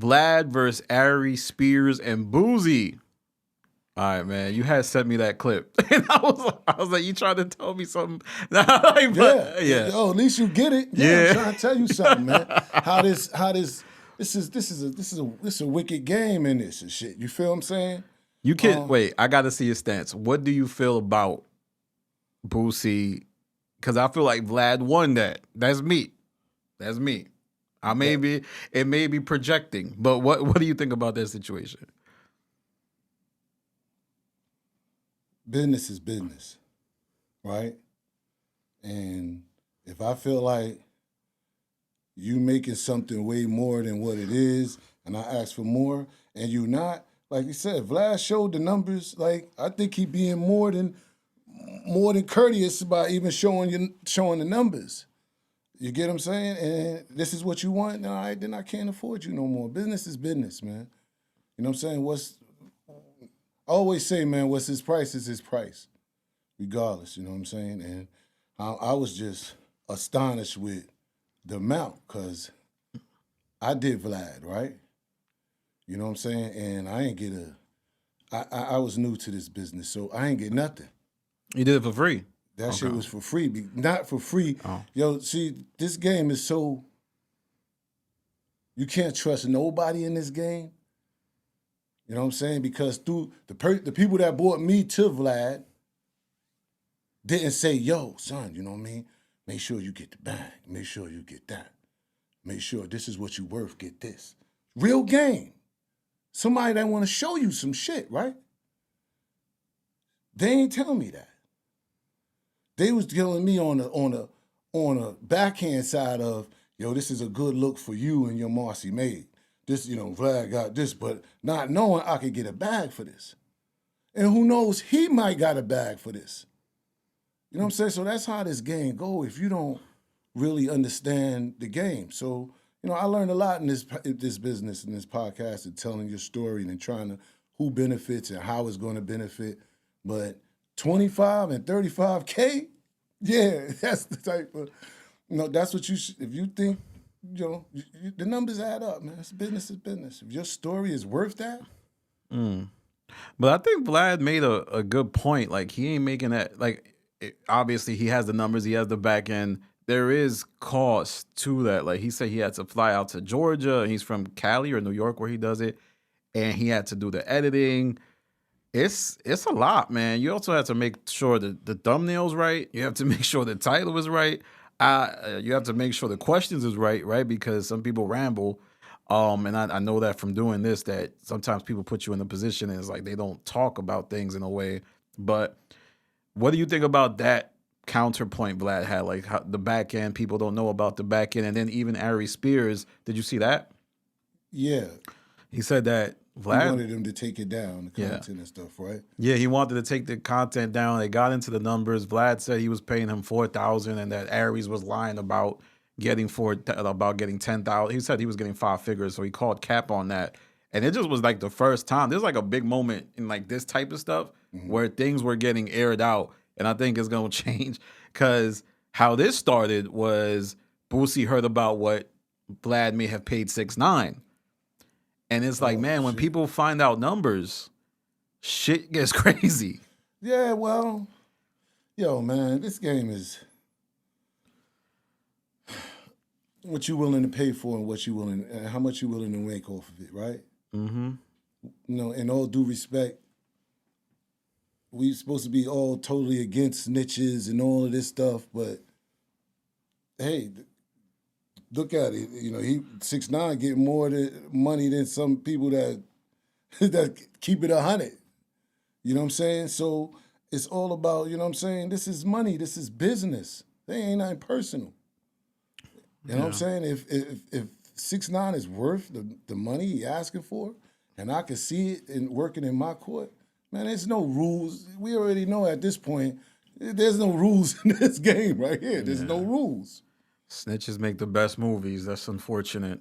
Vlad versus Ari, Spears, and Boosie. All right, man. You had sent me that clip, and I was like, you trying to tell me something? Like, yeah. Oh, at least you get it. Yeah, I'm trying to tell you something, man. How this is a wicked game in this and shit. You feel what I'm saying? You can wait. I got to see your stance. What do you feel about Boosie? Because I feel like Vlad won that. That's me. That's me. It may be projecting, but what do you think about that situation? Business is business, right? And if I feel like you making something way more than what it is, and I ask for more, and you not, like you said, Vlad showed the numbers. Like, I think he being more than courteous by even showing the numbers. You get what I'm saying? And this is what you want? All right, then I can't afford you no more. Business is business, man. You know what I'm saying? I always say, man, what's his price is his price, regardless. You know what I'm saying? And I was just astonished with the amount, because I did Vlad, right? You know what I'm saying? And I ain't get I was new to this business, so I ain't get nothing. You did it for free? That shit was for free. Not for free. Oh. Yo, see, this game is so, you can't trust nobody in this game. You know what I'm saying? Because through the people that brought me to Vlad didn't say, yo, son, you know what I mean? Make sure you get the bag. Make sure you get that. Make sure this is what you worth, get this. Real game. Somebody that want to show you some shit, right? They ain't telling me that. They was telling me on a backhand side of, yo, this is a good look for you and your Marcy made. This, you know, Vlad got this, but not knowing I could get a bag for this. And who knows, he might got a bag for this. You know what I'm saying? So that's how this game go if you don't really understand the game. So, you know, I learned a lot in this business, in this podcast, and telling your story and trying to who benefits and how it's going to benefit. But 25 and 35K, yeah, that's the type of, you know, that's what if you think, you know, the numbers add up, man. It's business is business. If your story is worth that. But I think Vlad made a good point. Like, he ain't making that, like, obviously he has the numbers, he has the back end. There is cost to that. Like, he said he had to fly out to Georgia. He's from Cali or New York where he does it. And he had to do the editing. It's a lot, man. You also have to make sure that the thumbnail's right. You have to make sure the title is right. You have to make sure the questions is right? Because some people ramble. And I know that from doing this, that sometimes people put you in a position and it's like they don't talk about things in a way. But what do you think about that counterpoint Vlad had? Like, how the back end, people don't know about the back end. And then even Ari Spears, did you see that? Yeah. He said that Vlad, he wanted them to take it down, the content and stuff, right? Yeah, he wanted to take the content down. They got into the numbers. Vlad said he was paying him $4,000 and that Aries was lying about getting 10,000. He said he was getting 5 figures, so he called cap on that. And it just was like the first time. There's like a big moment in like this type of stuff where things were getting aired out. And I think it's going to change, because how this started was Boosie heard about what Vlad may have paid 6ix9ine. And it's like, man, when people find out numbers, shit gets crazy. Yeah, well, yo, man, this game is what you willing to pay for and and how much you willing to make off of it, right? Mm-hmm. You know, in all due respect, we supposed to be all totally against snitches and all of this stuff, but hey, look at it. You know, 6ix9ine get more money than some people that keep it 100. You know what I'm saying? So it's all about, you know what I'm saying? This is money. This is business. They ain't nothing personal. You know what I'm saying? If 6ix9ine is worth the money he asking for, and I can see it working in my court, man, there's no rules. We already know at this point, there's no rules in this game right here. There's no rules. Snitches make the best movies. That's unfortunate.